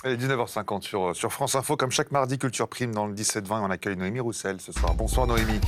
Allez, 19h50 sur France Info. Comme chaque mardi, Culture Prime dans le 17-20, on accueille Noémie Roussel ce soir. Bonsoir Noémie.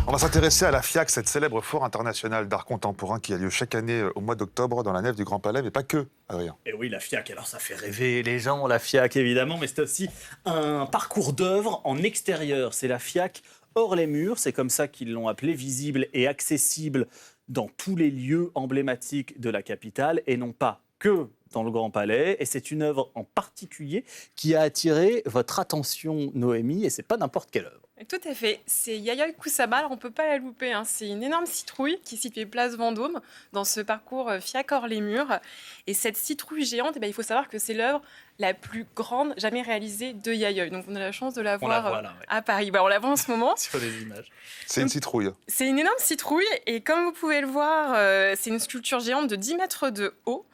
On va s'intéresser à la FIAC, cette célèbre foire internationale d'art contemporain qui a lieu chaque année au mois d'octobre dans la nef du Grand Palais, mais pas que, Adrien. Et oui, la FIAC, alors ça fait rêver les gens, la FIAC évidemment, mais c'est aussi un parcours d'œuvres en extérieur. C'est la FIAC hors les murs, c'est comme ça qu'ils l'ont appelé, visible et accessible dans tous les lieux emblématiques de la capitale et non pas que dans le Grand Palais. Et c'est une œuvre en particulier qui a attiré votre attention, Noémie, et c'est pas n'importe quelle œuvre. Tout à fait, c'est Yayoi Kusama, alors on ne peut pas la louper, hein. C'est une énorme citrouille qui est située place Vendôme dans ce parcours FIAC hors les murs. Et cette citrouille géante, il faut savoir que c'est l'œuvre la plus grande jamais réalisée de Yayoi. Donc on a la chance de la voir à Paris. On la voit en ce moment. Sur les images. C'est une citrouille. C'est une énorme citrouille et comme vous pouvez le voir, c'est une sculpture géante de 10 mètres de haut.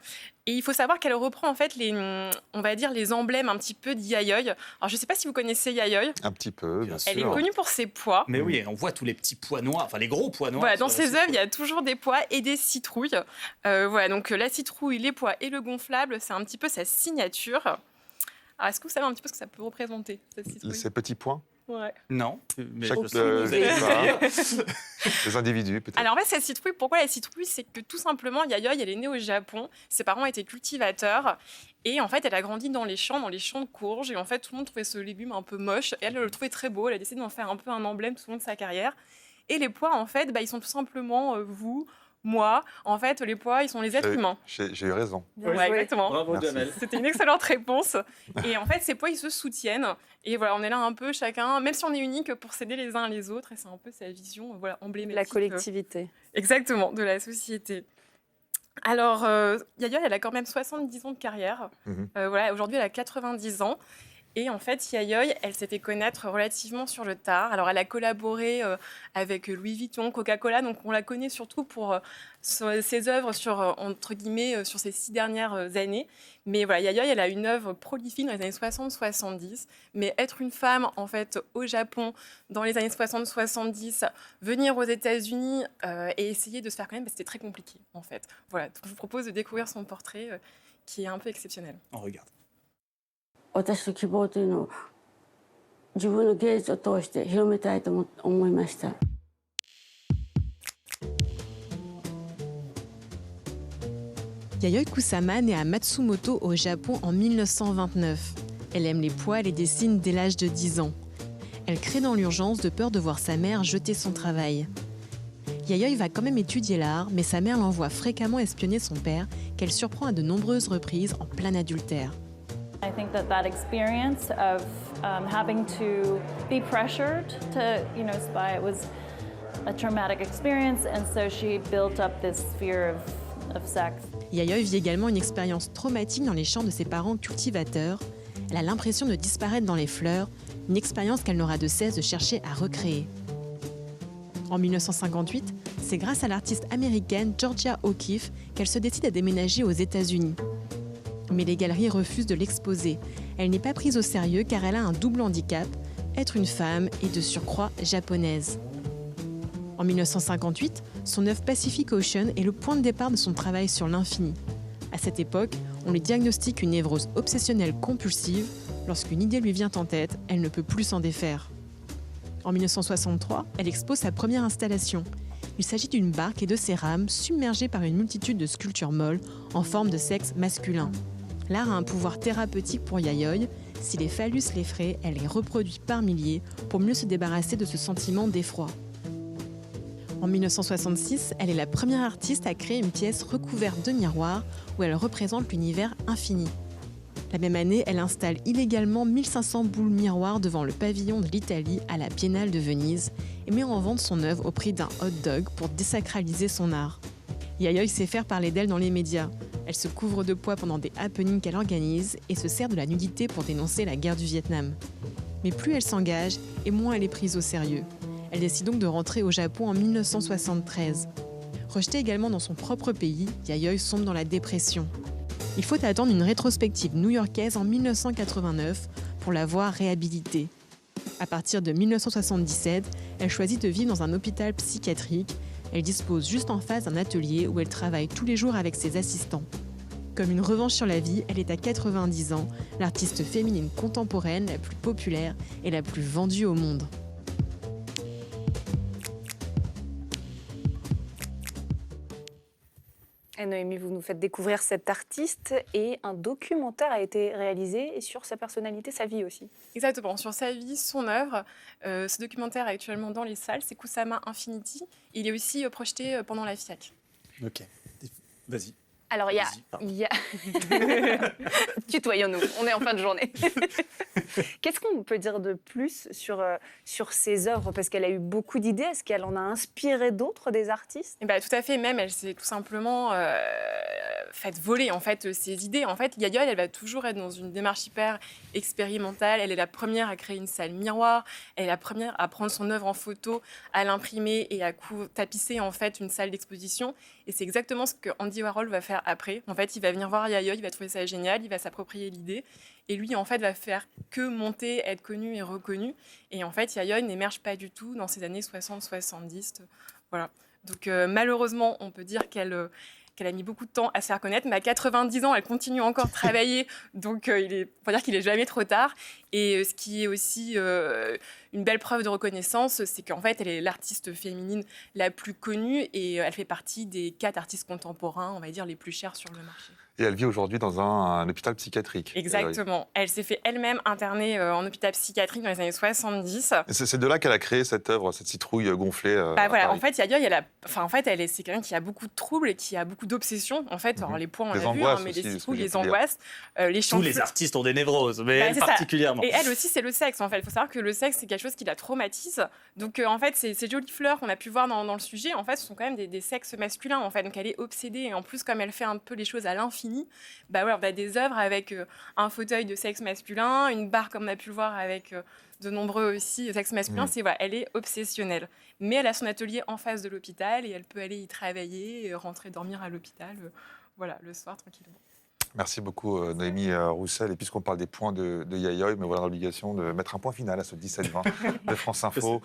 Et il faut savoir qu'elle reprend en fait les emblèmes un petit peu de Yayoi. Alors je ne sais pas si vous connaissez Yayoi. Un petit peu, bien sûr. Elle est connue pour ses pois. Mais oui, on voit tous les petits pois noirs, enfin les gros pois noirs. Voilà, dans ses œuvres, il y a toujours des pois et des citrouilles. Donc la citrouille, les pois et le gonflable, c'est un petit peu sa signature. Alors est-ce que vous savez un petit peu ce que ça peut représenter, cette citrouille ? Ces petits points. Ouais. Non, mais les individus, peut-être. Alors en fait, cette citrouille, pourquoi la citrouille ? C'est que tout simplement, Yayoi, elle est née au Japon. Ses parents étaient cultivateurs. Et en fait, elle a grandi dans les champs de courges. Et en fait, tout le monde trouvait ce légume un peu moche. Et elle le trouvait très beau. Elle a décidé d'en faire un peu un emblème tout au long de sa carrière. Et les pois, en fait, ils sont tout simplement vous, moi. En fait, les pois, ils sont les êtres humains. J'ai eu raison. Ouais, exactement. Bravo, Jamel. C'était une excellente réponse. Et en fait, ces pois, ils se soutiennent. Et voilà, on est là un peu chacun, même si on est unique, pour s'aider les uns les autres. Et c'est un peu sa vision emblématique. La collectivité. Exactement, de la société. Alors, Yayoi, elle a quand même 70 ans de carrière. Aujourd'hui, elle a 90 ans. Et en fait, Yayoi, elle s'est fait connaître relativement sur le tard. Alors, elle a collaboré avec Louis Vuitton, Coca-Cola. Donc, on la connaît surtout pour ses œuvres sur ces 6 dernières années. Mais voilà, Yayoi, elle a une œuvre prolifique dans les années 60-70. Mais être une femme, en fait, au Japon, dans les années 60-70, venir aux États-Unis et essayer de se faire connaître, c'était très compliqué, en fait. Voilà, donc, je vous propose de découvrir son portrait qui est un peu exceptionnel. On regarde. 私の希望というのを自分の芸術を通して広めたいと思いました。Yayoi Kusama naît à Matsumoto au Japon en 1929. Elle aime les pois et les dessine dès l'âge de 10 ans. Elle crée dans l'urgence de peur de voir sa mère jeter son travail. Yayoi va quand même étudier l'art, mais sa mère l'envoie fréquemment espionner son père, qu'elle surprend à de nombreuses reprises en plein adultère. I think that experience of having to be pressured to, spy, it was a traumatic experience, and so she built up this fear of sex. Yayoi vit également une expérience traumatique dans les champs de ses parents cultivateurs. Elle a l'impression de disparaître dans les fleurs, une expérience qu'elle n'aura de cesse de chercher à recréer. En 1958, c'est grâce à l'artiste américaine Georgia O'Keeffe qu'elle se décide à déménager aux États-Unis. Mais les galeries refusent de l'exposer. Elle n'est pas prise au sérieux car elle a un double handicap, être une femme et de surcroît japonaise. En 1958, son œuvre Pacific Ocean est le point de départ de son travail sur l'infini. À cette époque, on lui diagnostique une névrose obsessionnelle compulsive. Lorsqu'une idée lui vient en tête, elle ne peut plus s'en défaire. En 1963, elle expose sa première installation. Il s'agit d'une barque et de ses rames submergées par une multitude de sculptures molles en forme de sexe masculin. L'art a un pouvoir thérapeutique pour Yayoi. Si les phallus l'effraient, elle les reproduit par milliers pour mieux se débarrasser de ce sentiment d'effroi. En 1966, elle est la première artiste à créer une pièce recouverte de miroirs où elle représente l'univers infini. La même année, elle installe illégalement 1500 boules miroirs devant le pavillon de l'Italie à la Biennale de Venise et met en vente son œuvre au prix d'un hot dog pour désacraliser son art. Yayoi sait faire parler d'elle dans les médias. Elle se couvre de poids pendant des happenings qu'elle organise et se sert de la nudité pour dénoncer la guerre du Vietnam. Mais plus elle s'engage, et moins elle est prise au sérieux. Elle décide donc de rentrer au Japon en 1973. Rejetée également dans son propre pays, Yayoi sombre dans la dépression. Il faut attendre une rétrospective new-yorkaise en 1989 pour la voir réhabilitée. À partir de 1977, elle choisit de vivre dans un hôpital psychiatrique. Elle dispose juste en face d'un atelier où elle travaille tous les jours avec ses assistants. Comme une revanche sur la vie, elle est à 90 ans, l'artiste féminine contemporaine la plus populaire et la plus vendue au monde. Et Noémie, vous nous faites découvrir cet artiste et un documentaire a été réalisé sur sa personnalité, sa vie aussi. Exactement, sur sa vie, son œuvre. Ce documentaire est actuellement dans les salles, c'est Kusama Infinity. Il est aussi projeté pendant la FIAC. Ok, vas-y. Alors, il y a... Tutoyons-nous, on est en fin de journée. Qu'est-ce qu'on peut dire de plus sur ses œuvres? Parce qu'elle a eu beaucoup d'idées. Est-ce qu'elle en a inspiré d'autres, des artistes? Et tout à fait, même elle s'est tout simplement fait voler en fait, ses idées. En fait, Yayoi, elle va toujours être dans une démarche hyper expérimentale. Elle est la première à créer une salle miroir. Elle est la première à prendre son œuvre en photo, à l'imprimer et à tapisser en fait une salle d'exposition. Et c'est exactement ce que Andy Warhol va faire après. En fait, il va venir voir Yayoi, il va trouver ça génial, il va s'approprier l'idée. Et lui, en fait, va faire que monter, être connu et reconnu. Et en fait, Yayoi n'émerge pas du tout dans ces années 60-70. Voilà. Donc, malheureusement, on peut dire qu'elle a mis beaucoup de temps à se faire connaître, mais à 90 ans, elle continue encore de travailler, donc on peut dire qu'il n'est jamais trop tard. Et ce qui est aussi une belle preuve de reconnaissance, c'est qu'en fait, elle est l'artiste féminine la plus connue et elle fait partie des 4 artistes contemporains, on va dire, les plus chers sur le marché. Et elle vit aujourd'hui dans un hôpital psychiatrique. Exactement. Elle s'est fait elle-même interner en hôpital psychiatrique dans les années 70. Et c'est de là qu'elle a créé cette œuvre, cette citrouille gonflée. Voilà, en fait, Yayoi, c'est quelqu'un qui a beaucoup de troubles et qui a beaucoup d'obsessions. En fait, alors, les points, on l'a vu, mais les citrouilles, les angoisses, les chants. Tous les artistes ont des névroses, mais elle c'est particulièrement. Et elle aussi, c'est le sexe, en fait. Il faut savoir que le sexe, c'est quelque chose qui la traumatise. Donc, en fait, ces jolies fleurs qu'on a pu voir dans le sujet, en fait, ce sont quand même des sexes masculins, en fait. Donc, elle est obsédée. Et en plus, comme elle fait un peu les choses à l'infini, on a des œuvres avec un fauteuil de sexe masculin, une barre, comme on a pu le voir, avec de nombreux aussi sexes masculins. Elle est obsessionnelle. Mais elle a son atelier en face de l'hôpital et elle peut aller y travailler, et rentrer dormir à l'hôpital, le soir, tranquillement. Merci beaucoup, Noémie Roussel. Et puisqu'on parle des points de Yayoi, mais voilà l'obligation de mettre un point final à ce 17-20 de France Info.